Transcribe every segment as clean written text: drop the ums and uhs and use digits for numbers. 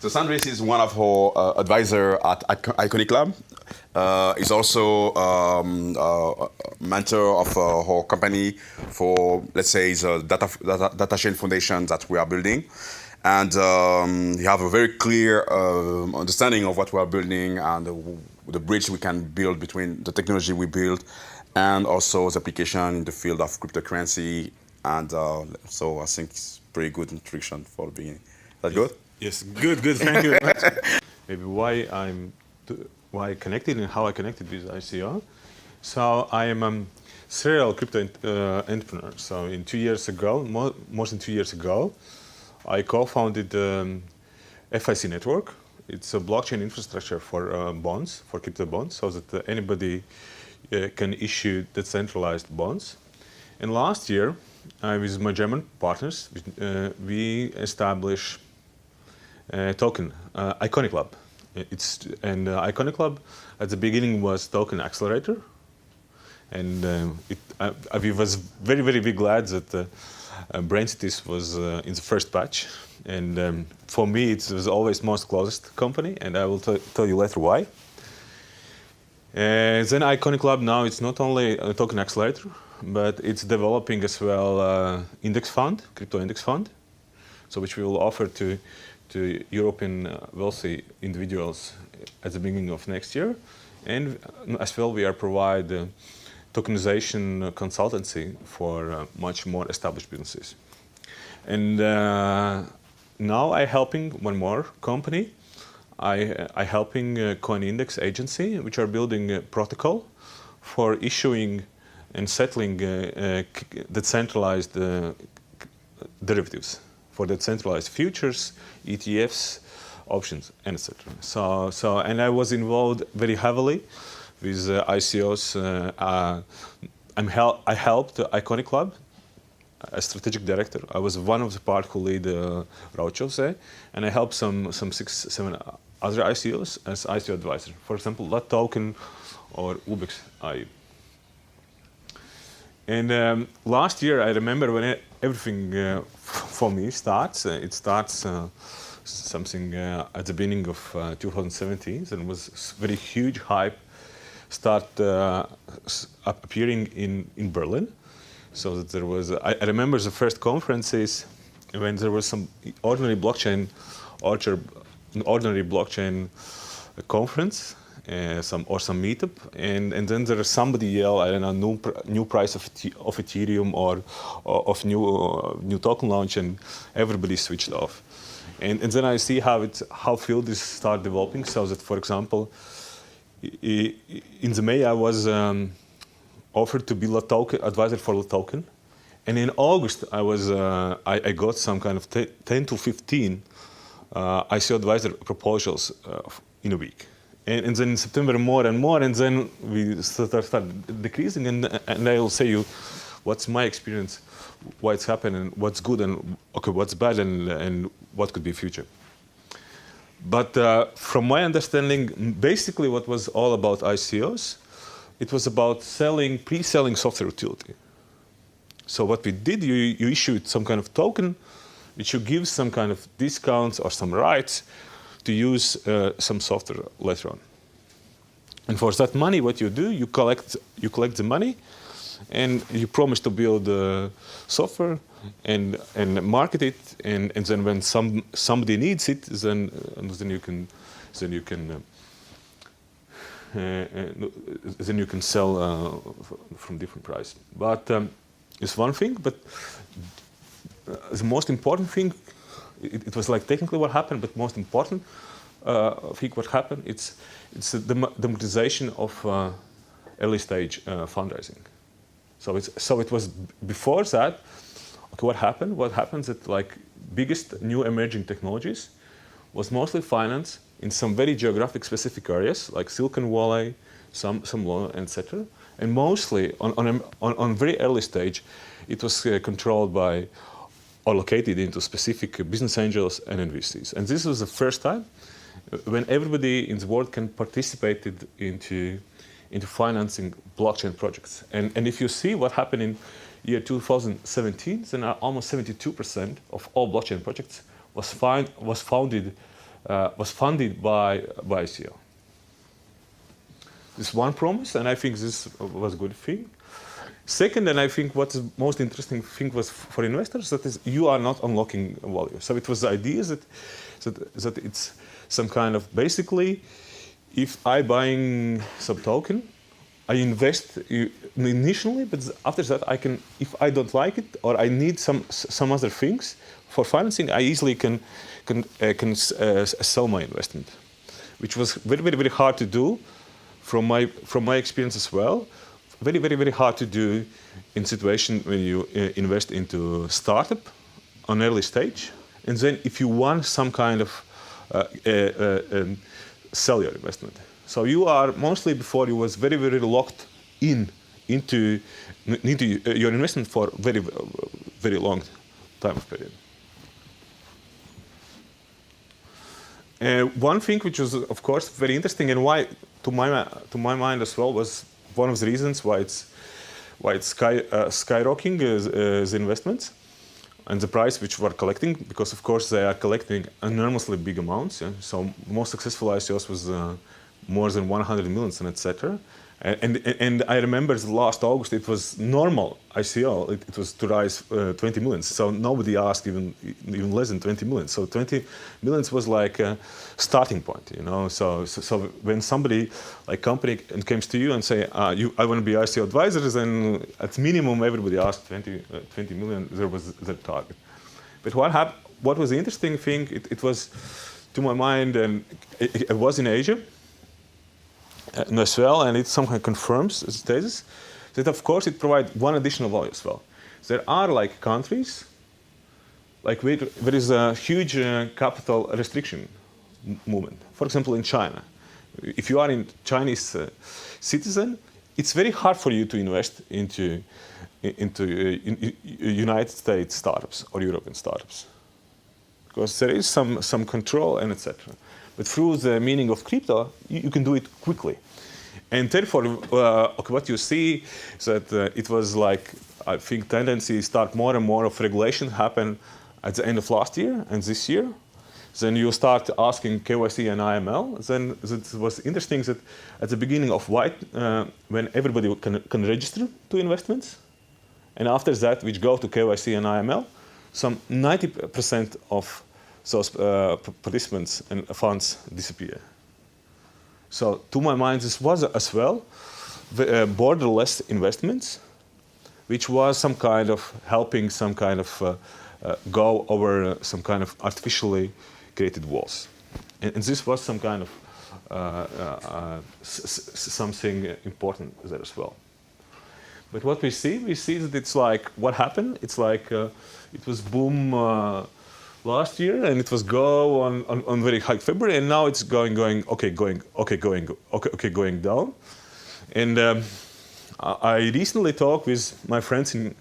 So Sandris is one of our advisor at Iconiq Lab. He's also mentor of our company for, let's say, the data chain foundation that we are building. And he have a very clear understanding of what we are building and the bridge we can build between the technology we build and also the application in the field of cryptocurrency. And so I think it's a pretty good introduction for the beginning. Is that good? Yes, good, thank you very much. Maybe why I connected and how I connected with ICO. So I am a serial crypto entrepreneur. So in 2 years ago, more than 2 years ago, I co-founded FIC Network. It's a blockchain infrastructure for bonds, for crypto bonds, so that anybody can issue decentralized bonds. And last year, with my German partners, we established a token, Iconiq Lab. Iconiq Lab at the beginning was token accelerator, and I was very glad that Braincities was in the first batch. And for me, it was always most closest company, and I will tell you later why. Then Iconiq Lab now it's not only a token accelerator, but it's developing as well index fund, crypto index fund, so which we will offer to European wealthy individuals at the beginning of next year. And as well, we are provide tokenization consultancy for much more established businesses. And now I'm helping one more company. I helping Coin Index Agency, which are building a protocol for issuing and settling decentralized derivatives, for decentralized futures, ETFs, options, and etc. And I was involved very heavily with ICOs. I helped Iconiq Lab as strategic director. I was one of the part who lead roadshows, and I helped some 6-7 other ICOs as ICO advisor. For example, LUT Token or Ubex IE. And last year, I remember when everything for me starts. It starts something at the beginning of 2017, and it was very huge hype start appearing in Berlin. So that there was, I remember the first conferences when there was some ordinary blockchain conference, some meetup, and then there was somebody yell, I don't know, new price of Ethereum or of new token launch, and everybody switched off. And then I see how field is start developing. So that, for example, in the May I was offered to be advisor for LUT Token, and in August I got some kind of 10 to 15 ICO advisor proposals in a week. And then in September more and more, and then we started decreasing, and I will say you what's my experience, why it's happening, what's good, and okay, what's bad, and what could be future. But from my understanding, basically what was all about ICOs, it was about pre-selling software utility. So what we did, you issued some kind of token, which you give some kind of discounts or some rights to use some software later on. And for that money, what you do, you collect the money, and you promise to build software and market it, and then when somebody needs it, then you can sell from different price. But it's one thing, but the most important thing, it was like technically what happened, but most important thing what happened, it's the democratization of early stage fundraising. So it was before that. Okay, what happened? What happens that like biggest new emerging technologies was mostly financed in some very geographic specific areas like Silicon Valley, some law, etc. And mostly on very early stage, it was controlled by or located into specific business angels and investors. And this was the first time when everybody in the world can participate into financing blockchain projects. And if you see what happened in year 2017, then almost 72% of all blockchain projects was founded was funded by ICO. This is one promise, and I think this was a good thing. Second, and I think what's the most interesting thing was for investors, that is you are not unlocking value. So it was the idea that it's some kind of, basically, if I buying some token, I invest initially, but after that I can, if I don't like it or I need some other things for financing, I easily can sell my investment, which was very hard to do from my experience as well. Very hard to do in situation when you invest into startup on early stage, and then if you want some kind of sell your investment. So you are mostly before you was very locked into your investment for very long time of period. One thing which was of course very interesting and why to my mind as well was one of the reasons why it's skyrocketing is investments and the price which we're collecting, because of course they are collecting enormously big amounts. Yeah? So most successful ICOs was more than 100 million and etc. And I remember last August it was normal ICO, it was to rise 20 million. So nobody asked even less than 20 million. So 20 million was like a starting point, you know. So when somebody like company comes to you and say, I want to be ICO advisor, then at minimum everybody asked 20 million. There was their target. But what was the interesting thing? It was, to my mind, and it was in Asia. As well, and it somehow confirms this thesis that of course it provides one additional value as well. There are like countries like where there is a huge capital restriction movement. For example, in China, if you are a Chinese citizen, it's very hard for you to invest into United States startups or European startups because there is some control and etc. But through the meaning of crypto, you can do it quickly. And therefore, what you see is that it was like, I think, tendency start more and more of regulation happen at the end of last year and this year. Then you start asking KYC and AML. Then it was interesting that at the beginning of white, when everybody can register to investments, and after that, which go to KYC and AML, some 90% of those participants and funds disappear. So to my mind, this was as well borderless investments, which was some kind of helping some kind of go over some kind of artificially created walls. And this was some kind of something important there as well. But what we see that it's like, what happened? It's like it was boom last year, and it was go on very high February, and now it's going down. And I recently talked with my friends in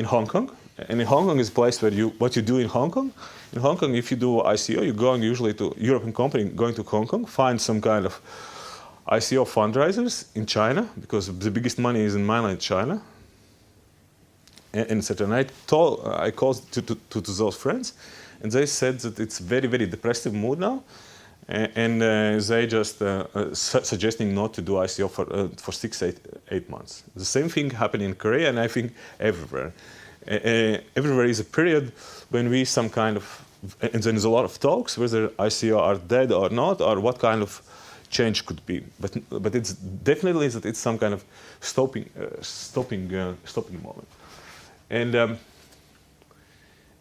Hong Kong, and in Hong Kong is a place where what you do in Hong Kong. In Hong Kong, if you do ICO, you're going usually to European company, going to Hong Kong, find some kind of ICO fundraisers in China, because the biggest money is in mainland China, and etc. And I called to those friends, and they said that it's very depressive mood now, and they just suggesting not to do ICO for 6-8 months. The same thing happened in Korea, and I think everywhere. Everywhere is a period when we some kind of, and there's a lot of talks whether ICO are dead or not, or what kind of change could be. But it's definitely that it's some kind of stopping moment.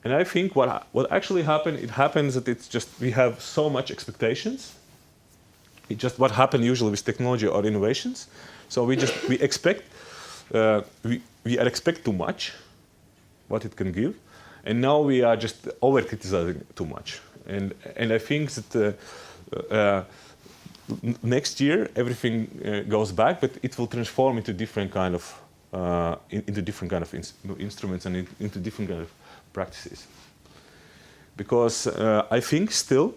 And I think what actually happened, it happens that it's just we have so much expectations. It's just what happened usually with technology or innovations. So we expect too much, what it can give, and now we are just over criticizing too much. And I think that next year everything goes back, but it will transform into different kind of instruments and into different kind of practices. Because I think still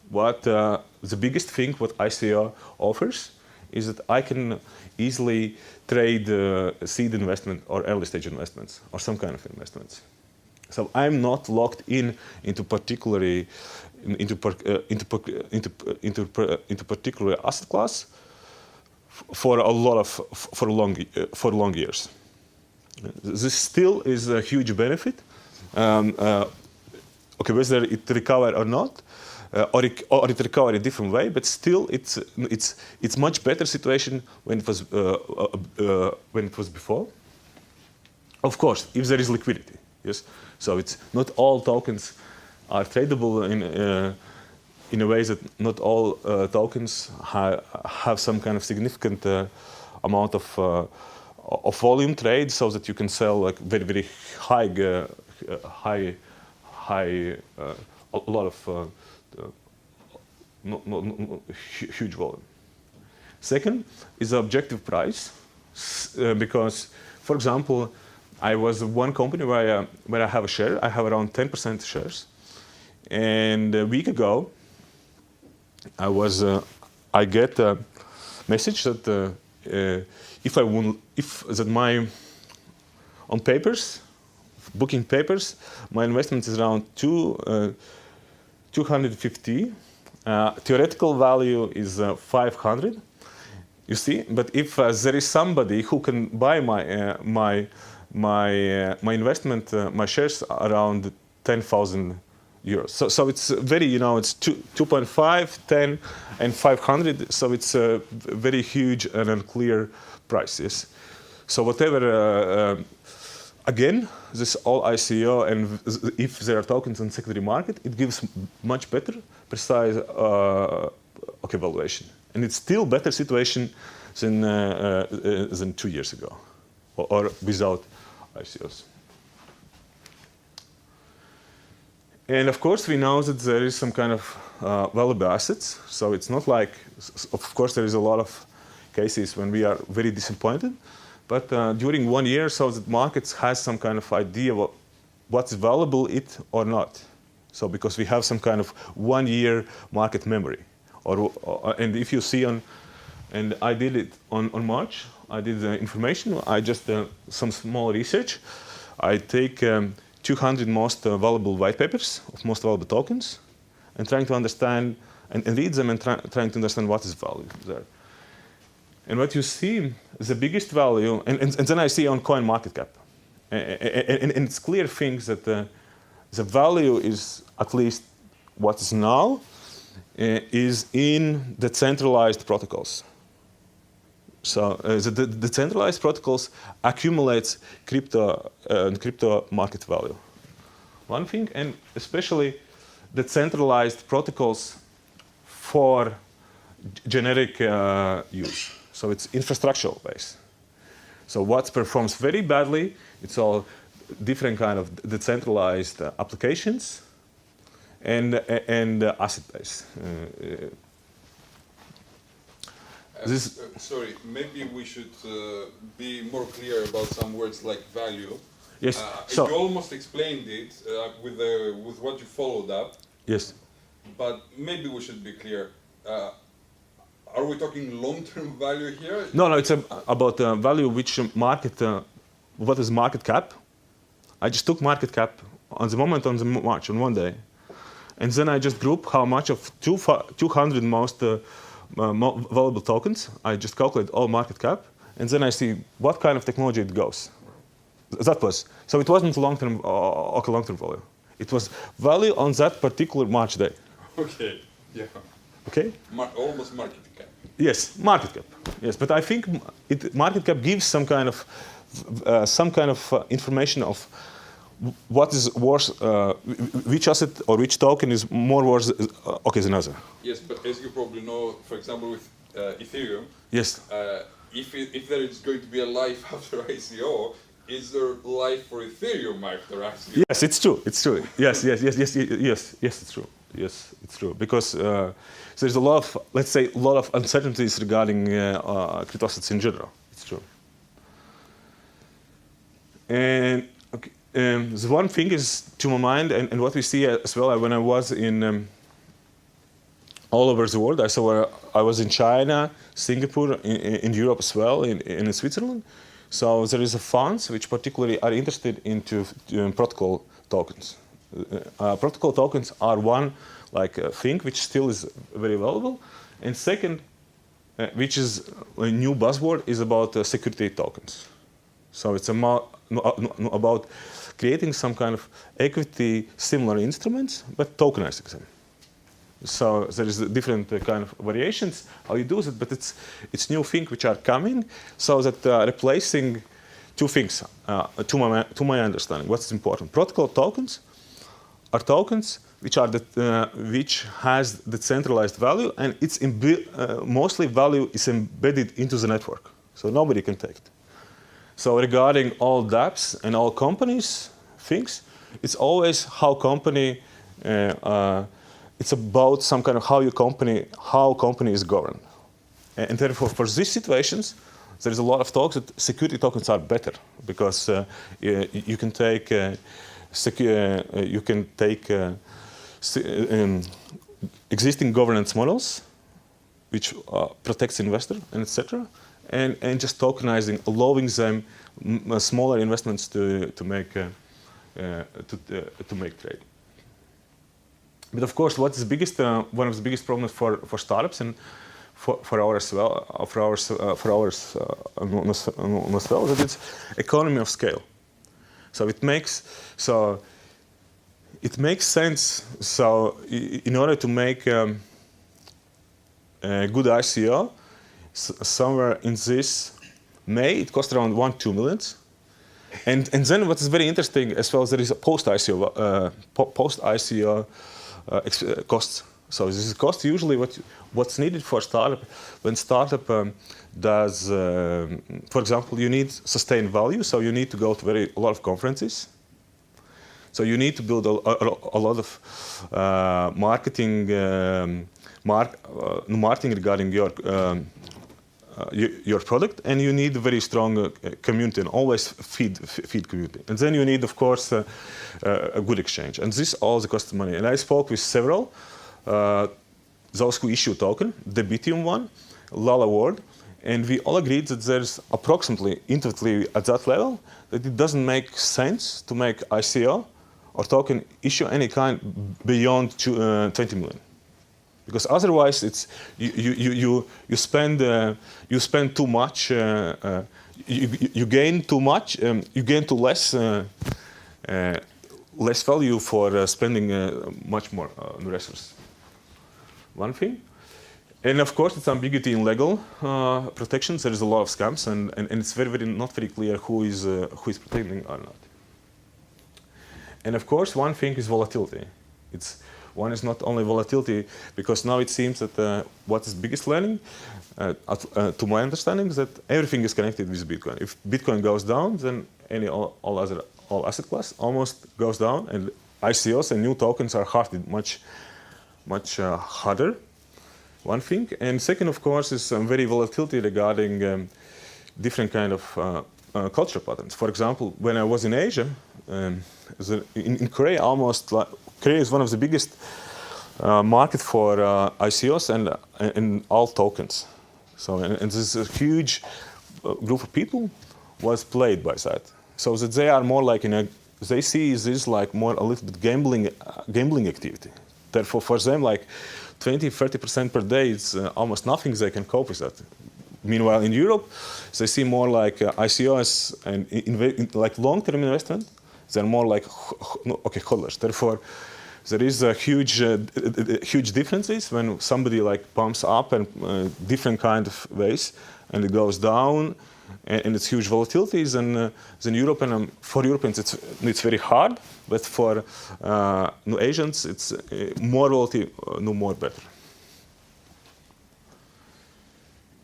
what the biggest thing what ICO offers is that I can easily trade seed investment or early stage investments or some kind of investments. So I'm not locked into particularly into particular asset class for long years. This still is a huge benefit. Okay, whether it recover or not, or it recover in a different way, but still it's much better situation when it was before. Of course, if there is liquidity, yes. So it's not all tokens are tradable in a way that not all tokens have some kind of significant amount of volume trade, so that you can sell like very high a lot of huge volume. Second is the objective price, because, for example, I was one company where I have a share. I have around 10% shares, and a week ago, I get a message that on papers, booking papers, my investment is around 250. Theoretical value is 500. You see, but if there is somebody who can buy my investment, my shares around 10,000 euros. So it's very, it's 2.5, 10, and 500. So it's a very huge and unclear price. Yes. So whatever. Again, this all ICO, and if there are tokens on secondary market, it gives much better, precise valuation, and it's still better situation than 2 years ago, or without ICOs. And of course, we know that there is some kind of valuable assets. So it's not like, of course, there is a lot of cases when we are very disappointed. But during 1 year, so that markets has some kind of idea of what's valuable it or not. So because we have some kind of 1 year market memory, and if you see and I did it on March. I did the information. I just some small research. I take 200 most valuable white papers of most valuable tokens, and trying to understand and read them and trying to understand what is value there. And what you see, the biggest value, and then I see on coin market cap. And it's clear things that the value is, at least what is now, is in the centralized protocols. So the decentralized protocols accumulates crypto market value. One thing, and especially the centralized protocols for generic use. So it's infrastructural based. So what performs very badly, it's all different kind of decentralized applications and asset base. Sorry, maybe we should be more clear about some words like value. Yes. You almost explained it with what you followed up. Yes. But maybe we should be clear. Are we talking long-term value here? No, it's about value which market, what is market cap. I just took market cap on the March, on 1 day. And then I just group how much of 200 most valuable tokens. I just calculate all market cap. And then I see what kind of technology it goes. That was. So it wasn't long-term value. It was value on that particular March day. Okay, yeah. Okay? Almost market cap. Yes, market cap. Yes, but I think market cap gives some kind of information of what is worth, which asset or which token is more worth than another. Yes, but as you probably know, for example, with Ethereum, yes. If there is going to be a life after ICO, is there life for Ethereum after ICO? Yes, it's true. It's true. Yes, it's true. Yes, it's true. Because there's a lot of, let's say, uncertainties regarding crypto assets in general. It's true. And okay, the one thing is to my mind, and what we see as well, when I was in all over the world, I was in China, Singapore, in Europe as well, in Switzerland. So there is a funds which particularly are interested into protocol tokens. Protocol tokens are one thing which still is very valuable, and second, which is a new buzzword, is about security tokens. So it's about creating some kind of equity similar instruments, but tokenizing them. So there is different kind of variations how you do it, but it's new things which are coming, so that replacing two things, to my understanding. What's important? Protocol tokens are tokens which has the centralized value, and it's mostly value is embedded into the network, so nobody can take it. So regarding all dApps and all companies things, it's always how company. It's about some kind of how company is governed, and therefore for these situations, there is a lot of talks that security tokens are better because you can take existing governance models, which protects investor and etc., and just tokenizing, allowing them smaller investments to make trade. But of course, what's the biggest one of the biggest problems for startups and for ours as well, that it's economy of scale. So it makes sense. So in order to make a good ICO, somewhere in this May, it cost around 1-2 million. And then what is very interesting as well, there is a post-ICO costs. So this is cost usually what's needed for startup. When startup does, for example, you need sustained value, so you need to go to a lot of conferences. So you need to build a lot of marketing regarding your product, and you need a very strong community and always feed community. And then you need, of course, a good exchange. And this all costs money. And I spoke with several, those who issue token, the Bitium one, Lala World, and we all agreed that there's approximately, intuitively at that level, that it doesn't make sense to make ICO or token issue any kind beyond 20 million. Because otherwise, it's you spend too much, you gain too much, you gain too less value for spending much more resources. One thing, and of course, it's ambiguity in legal protections. There is a lot of scams, and it's not very clear who is protecting or not. And of course, one thing is volatility. One is not only volatility, because now it seems that what is biggest learning, to my understanding, is that everything is connected with Bitcoin. If Bitcoin goes down, then all asset class almost goes down, and ICOs and new tokens are much harder. One thing, and second, of course, is very volatility regarding different kind of culture patterns. For example, when I was in Asia, in Korea, Korea is one of the biggest market for ICOs and all tokens. So, and this huge group of people was played by that. So that they are more like they see this like more a little bit gambling activity. Therefore, for them, like 20-30% per day, it's almost nothing they can cope with that. Meanwhile, in Europe, they see more like ICOs and like long-term investment. They're more like hodlers. Therefore, there is a huge differences when somebody like pumps up and different kind of ways, and it goes down, and it's huge volatilities. And then Europe, and for Europeans it's very hard, but for Asians it's more volatility, no more better.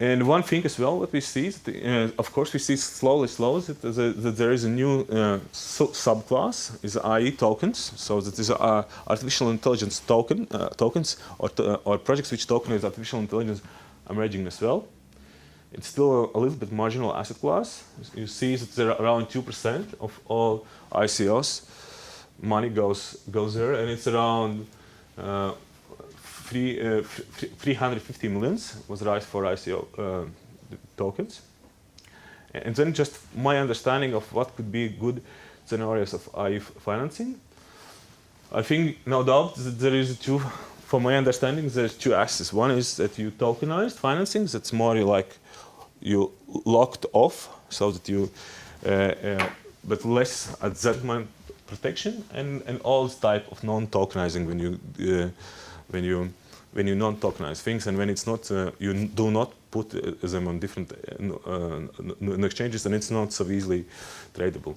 And one thing as well, what we see, is of course, we see slowly that there is a new subclass, is AI tokens. So that is artificial intelligence tokens or projects which tokenize artificial intelligence emerging as well. It's still a little bit marginal asset class. You see that there are around 2% of all ICOs money goes there, and it's around 350 million was raised for ICO tokens. And then just my understanding of what could be good scenarios of AI financing. I think no doubt that there is two, from my understanding, there's two axes. One is that you tokenized financing, that's more like you locked off so that you, but less at that moment protection and all type of non-tokenizing when you non-tokenize things and when it's not, you do not put them on different exchanges and it's not so easily tradable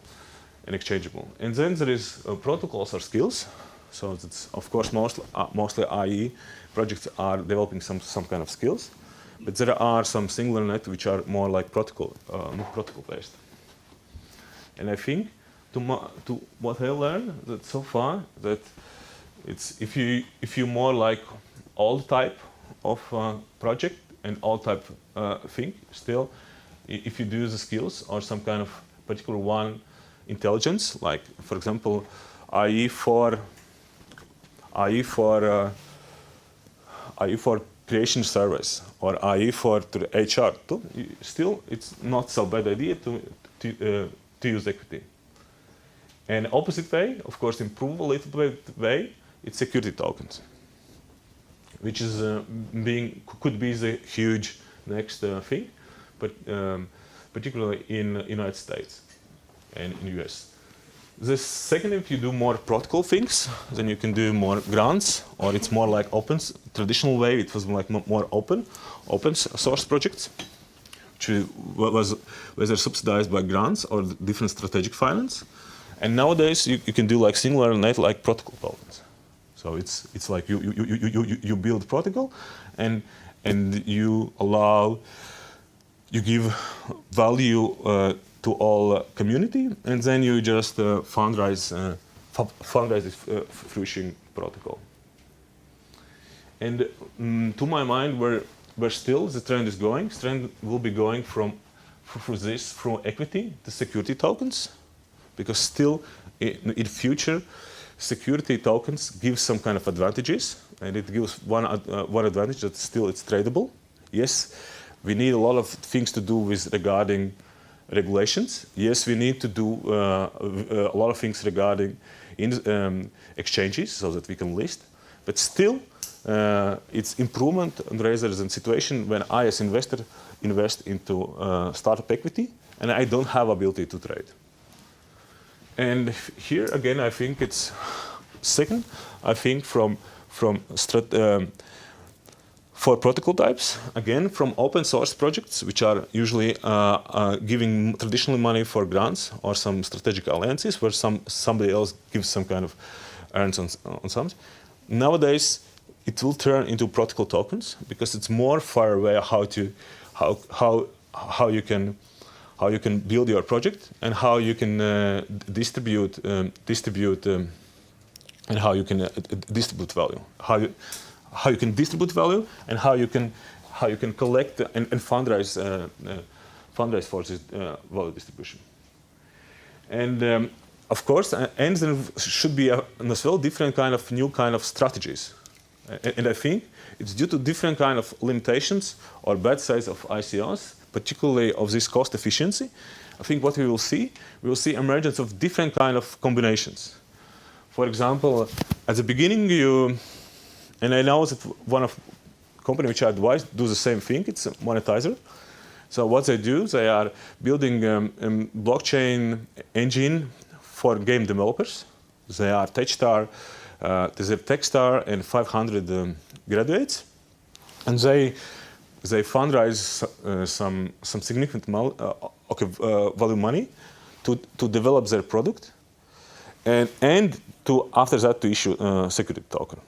and exchangeable. And then there is protocols or skills. So that's, of course, mostly IE projects are developing some kind of skills, but there are some singular net which are more like protocol based. And I think to what I learned that so far that it's if you more like all type of project and all type thing still, if you do the skills or some kind of particular one intelligence, like for example, IE for creation service or IE for HR, still it's not so bad idea to use equity. And opposite way, of course, improve a little bit way, it's security tokens, which is could be the huge next thing, but particularly in United States and in US. The second, if you do more protocol things, then you can do more grants, or it's more like traditional way, it was like more open source projects, which was whether subsidized by grants or different strategic finance. And nowadays you can do like singular net like protocol tokens. So it's like you build protocol and you give value to all community, and then you just fundraise this phishing protocol. And to my mind, where still the trend is going, trend will be going from equity to security tokens, because still in future security tokens give some kind of advantages, and it gives one advantage that still it's tradable. Yes, we need a lot of things to do with regarding regulations. Yes, we need to do a lot of things regarding exchanges so that we can list. But still, it's improvement rather than situation when I as investor invest into startup equity and I don't have ability to trade. And here again, I think it's second. I think for protocol types, again, from open source projects, which are usually giving traditional money for grants or some strategic alliances where somebody else gives some kind of earns on some. Nowadays, it will turn into protocol tokens because it's more far away how you can build your project and how you can distribute and how you can distribute value. How you can distribute value and how you can collect and fundraise for this value distribution. And of course, and there should be as well different new kind of strategies. And I think it's due to different kind of limitations or bad sides of ICOs, particularly of this cost efficiency. I think what we will see emergence of different kind of combinations. For example, at the beginning and I know that one of company which I advise do the same thing. It's a monetizer. So what they do, they are building a blockchain engine for game developers. They are Techstar, Techstar and 500 graduates, and they fundraise some significant value money to develop their product, and to after that to issue a security token.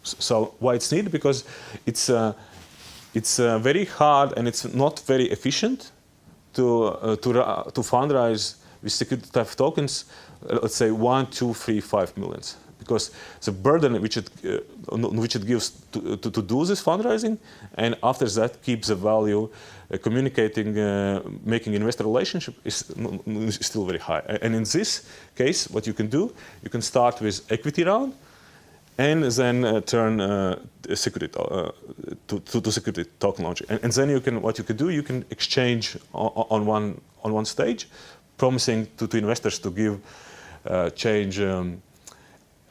So why it's needed? Because it's very hard and it's not very efficient to fundraise with security type tokens. Let's say 1, 2, 3, 5 millions. Because the burden which it gives to do this fundraising, and after that keeps the value, communicating, making investor relationship is still very high. And in this case, what you can do, you can start with equity round, and then turn security to security token launch. And then what you can do, you can exchange on one stage, promising to investors to give change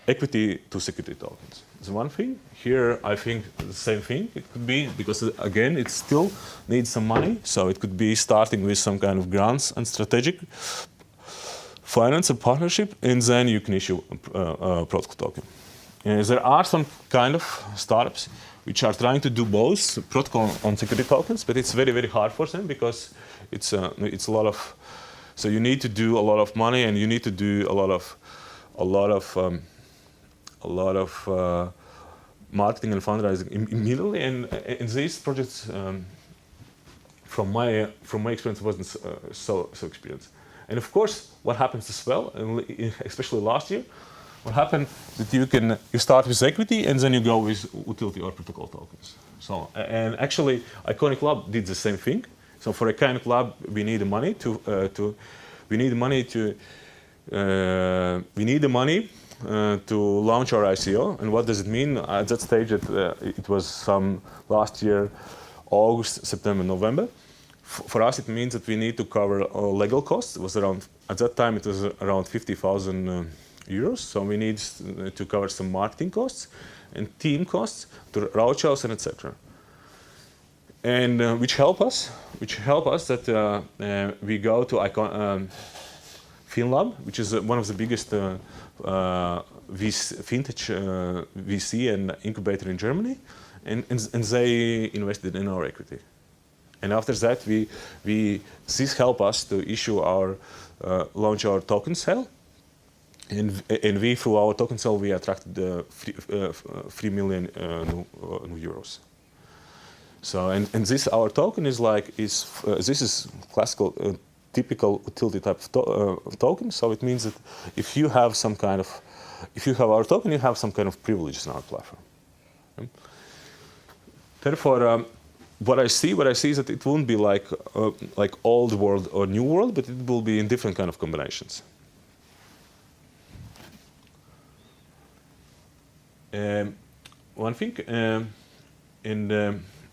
equity to security tokens. It's one thing. Here, I think the same thing. It could be, because again, it still needs some money. So it could be starting with some kind of grants and strategic finance and partnership, and then you can issue a protocol token. And there are some kind of startups which are trying to do both protocol on security tokens, but it's very, very hard for them because it's a lot of. So you need to do a lot of money, and you need to do a lot of marketing and fundraising immediately. And these projects, from my experience, wasn't so experienced. And of course, what happens as well, and especially last year, what happened that you start with equity and then you go with utility or protocol tokens. So, and actually, Iconiq Lab did the same thing. So for Iconiq Lab, we need the money to launch our ICO. And what does it mean? At that stage, it was some last year, August, September, November. For us, it means that we need to cover legal costs. It was around, at that time, it was around 50,000 euros. So we need to cover some marketing costs and team costs to roadshows and etc. And which help us that we go to FinLab, which is one of the biggest fintech VC and incubator in Germany, and they invested in our equity. And after that, this help us to issue launch our token sale, and we through our token sale we attracted 3 million new euros. So and this our token is this is classical typical utility type of token. So it means that if you have our token, you have some kind of privileges in our platform. Okay? Therefore, what I see is that it won't be like old world or new world, but it will be in different kind of combinations. One thing,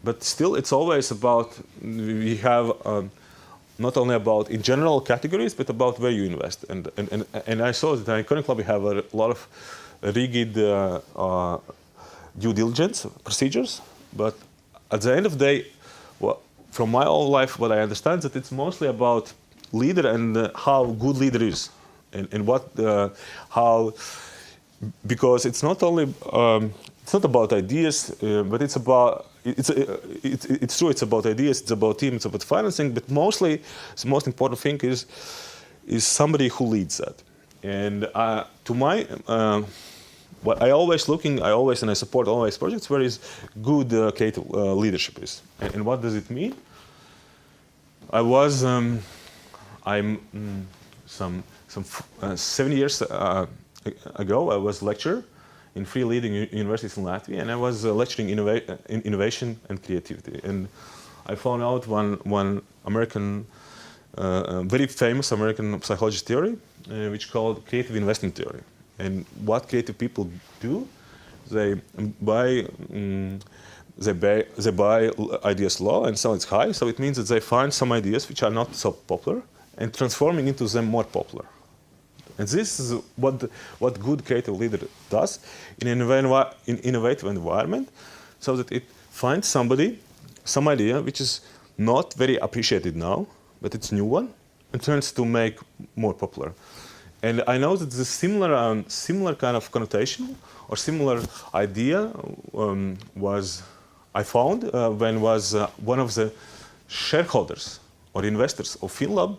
but still, it's always about we have not only about in general categories, but about where you invest. And I saw that at Iconiq Lab we have a lot of rigid due diligence procedures, but at the end of the day, from my own life, what I understand is that it's mostly about leader and how good leader is, and how, because it's not only it's not about ideas, but it's about it's true. It's about ideas. It's about team. It's about financing. But mostly, the most important thing is somebody who leads that. And to my what I always and I support always projects where is good creative leadership is. And what does it mean? I'm some 7 years ago I was lecturer in 3 leading universities in Latvia, and I was lecturing innovation and creativity. And I found out one American, very famous American psychology theory, which called creative investing theory. And what creative people do, they buy ideas low and sell it high. So it means that they find some ideas which are not so popular and transforming into them more popular. And this is what good creative leader does in an innovative environment, so that it finds some idea which is not very appreciated now, but it's a new one, and turns to make more popular. And I know that the similar kind of connotation or similar idea I found when was one of the shareholders or investors of FinLab.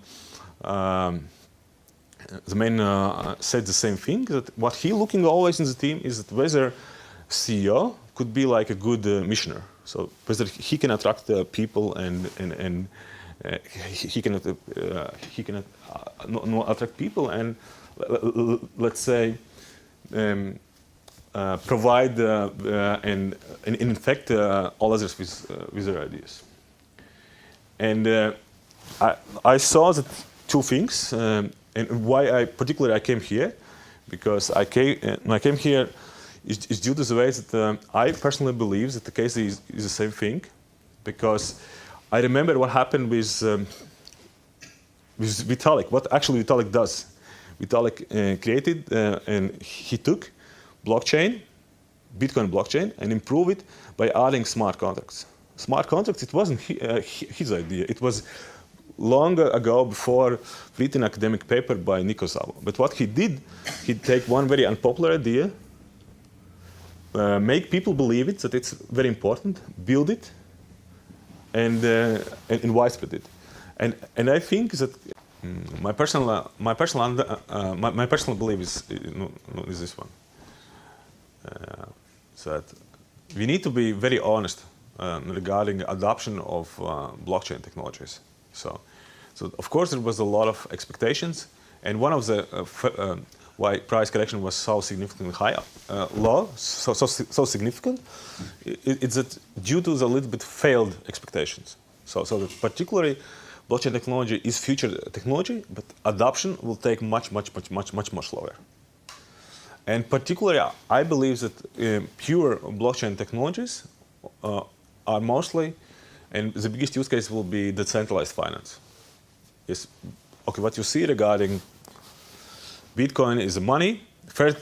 The man said the same thing, that what he looking always in the team is that whether CEO could be like a good missioner. So whether he can attract people and he can attract people and let's say provide and infect all others with their ideas. And I saw that 2 things. And why I came here, because I came here is due to the way that I personally believe that the case is the same thing, because I remember what happened with Vitalik. What actually Vitalik does. Vitalik created and he took blockchain, Bitcoin blockchain, and improve it by adding smart contracts. Smart contracts, it wasn't his idea. It was long ago before written academic paper by Nikos. But what he did, he'd take one very unpopular idea, make people believe it, that it's very important, build it, and widespread it. And I think that my personal belief is this one. That we need to be very honest regarding adoption of blockchain technologies. So of course there was a lot of expectations, and one of the why price correction was so significantly high, so significant, it's that due to the little bit failed expectations. So that particularly blockchain technology is future technology, but adoption will take much slower. And particularly, I believe that pure blockchain technologies are mostly, and the biggest use case will be decentralized finance. Yes, okay. What you see regarding Bitcoin is the money. First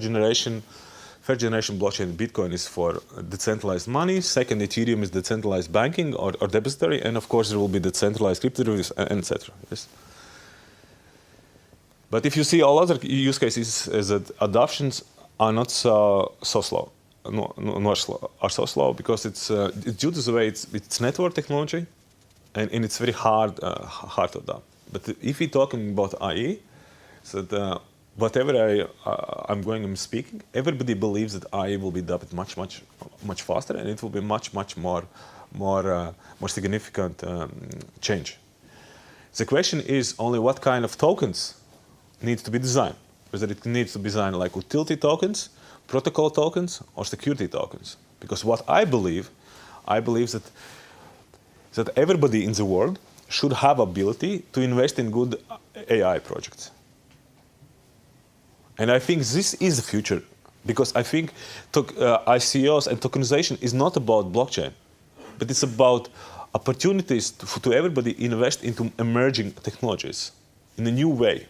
generation blockchain Bitcoin is for decentralized money. Second, Ethereum is decentralized banking or depository, and of course there will be decentralized crypto derivatives, etc. Yes. But if you see all other use cases, is that adoptions are not so slow, are so slow because it's due to the way it's network technology, and it's very hard to adopt. But if we're talking about IE, so that whatever I'm speaking, everybody believes that IE will be adopted much faster, and it will be much more significant change. The question is only what kind of tokens needs to be designed. Whether it needs to be designed like utility tokens, protocol tokens, or security tokens. Because what I believe that everybody in the world should have ability to invest in good AI projects. And I think this is the future, because I think ICOs and tokenization is not about blockchain, but it's about opportunities to everybody invest into emerging technologies in a new way.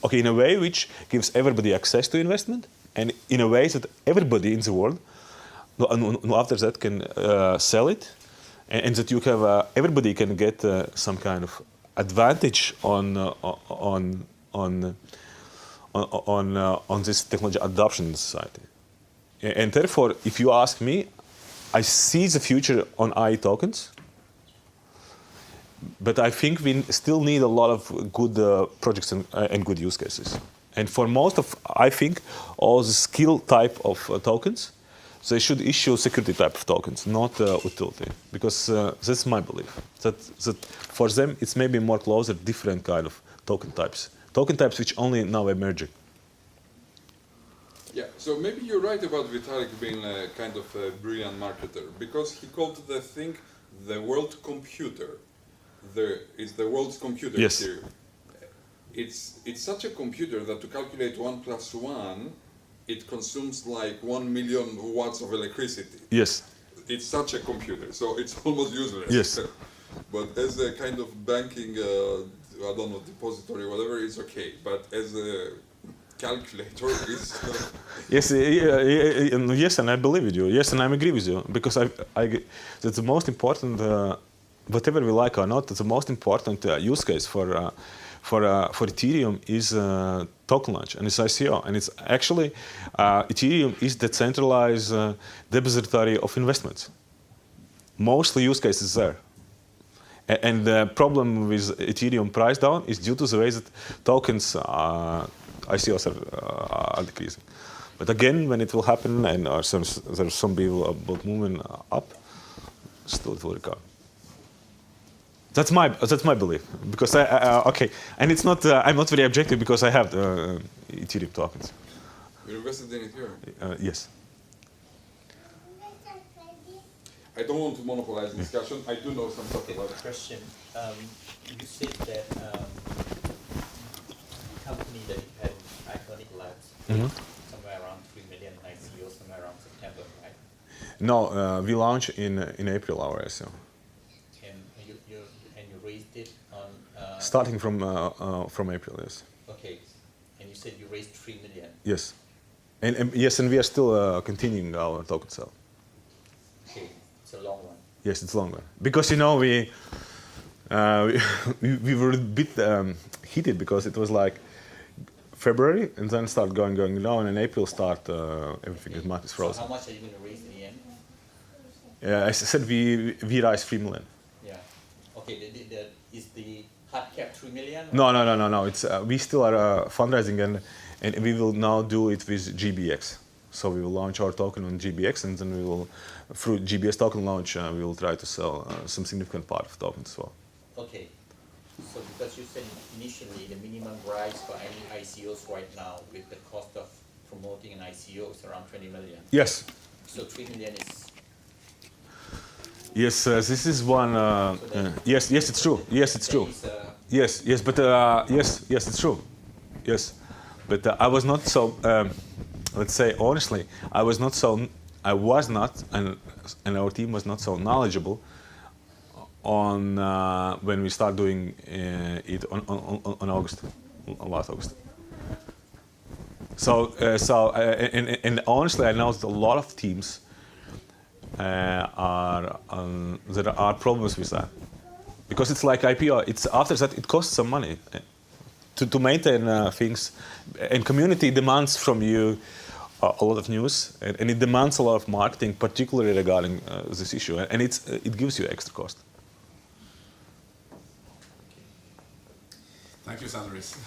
Okay, in a way which gives everybody access to investment, and in a way that everybody in the world, after that, can sell it, and that you have everybody can get some kind of advantage on this technology adoption in society. And therefore, if you ask me, I see the future on IE tokens. But I think we still need a lot of good projects and good use cases. And for most of, I think, all the skill type of tokens, they should issue security type of tokens, not utility. Because that's my belief. That for them, it's maybe more closer, different kind of token types. Token types which only now emerging. Yeah, so maybe you're right about Vitalik being a kind of a brilliant marketer, because he called the thing the world computer. It's the world's computer. Yes. Theory. It's such a computer that to calculate 1 + 1, it consumes like 1 million watts of electricity. Yes. It's such a computer, so it's almost useless. Yes. But as a kind of banking, I don't know, depository, whatever, it's okay. But as a calculator, it's Yes, yes, and I believe with you. Yes, and I agree with you, because that's the most important. Whatever we like or not, the most important use case for Ethereum is token launch, and it's ICO, and it's actually Ethereum is decentralized depository of investments. Mostly use cases there, and the problem with Ethereum price down is due to the way that tokens ICOs are decreasing. But again, when it will happen, and there's some people about moving up, still it will recover. That's my belief, because okay, and it's not I'm not very objective because I have the Ethereum tokens. You're invested in Ethereum? Yes. I don't want to monopolize the discussion. I do know some stuff about it. Question. You said that the company that you had, Iconiq Lab, somewhere around 3 million ICO, somewhere around September, right? No, we launched in April our ICO. And you raised it on... Starting from April, yes. Okay, and you said you raised 3 million. Yes. And yes, and we are still continuing our token sale. Okay, it's a long one. Yes, it's longer. Because, you know, we were a bit heated because it was like February and then start going down, and April start everything is market is frozen. So how much are you going to raise in the end? As I said, we raised 3 million. Yeah. Okay, is the hard cap 3 million? No. It's we still are fundraising, and we will now do it with GBX. So we will launch our token on GBX, and then we will, through GBS token launch, we will try to sell some significant part of tokens as well. Okay. So because you said initially the minimum price for any ICOs right now with the cost of promoting an ICO is around 20 million. Yes. So 3 million is... Yes, this is one. Yes, it's true. Yes, it's true. Yes, but yes, it's true. Yes, but I was not so. Let's say honestly, I was not, and our team was not so knowledgeable on when we start doing it on August, on last August. And honestly, I know that a lot of teams there are problems with that, because it's like IPO. It's after that it costs some money to maintain things, and community demands from you a lot of news, and it demands a lot of marketing, particularly regarding this issue, and it gives you extra cost. Thank you, Sandris.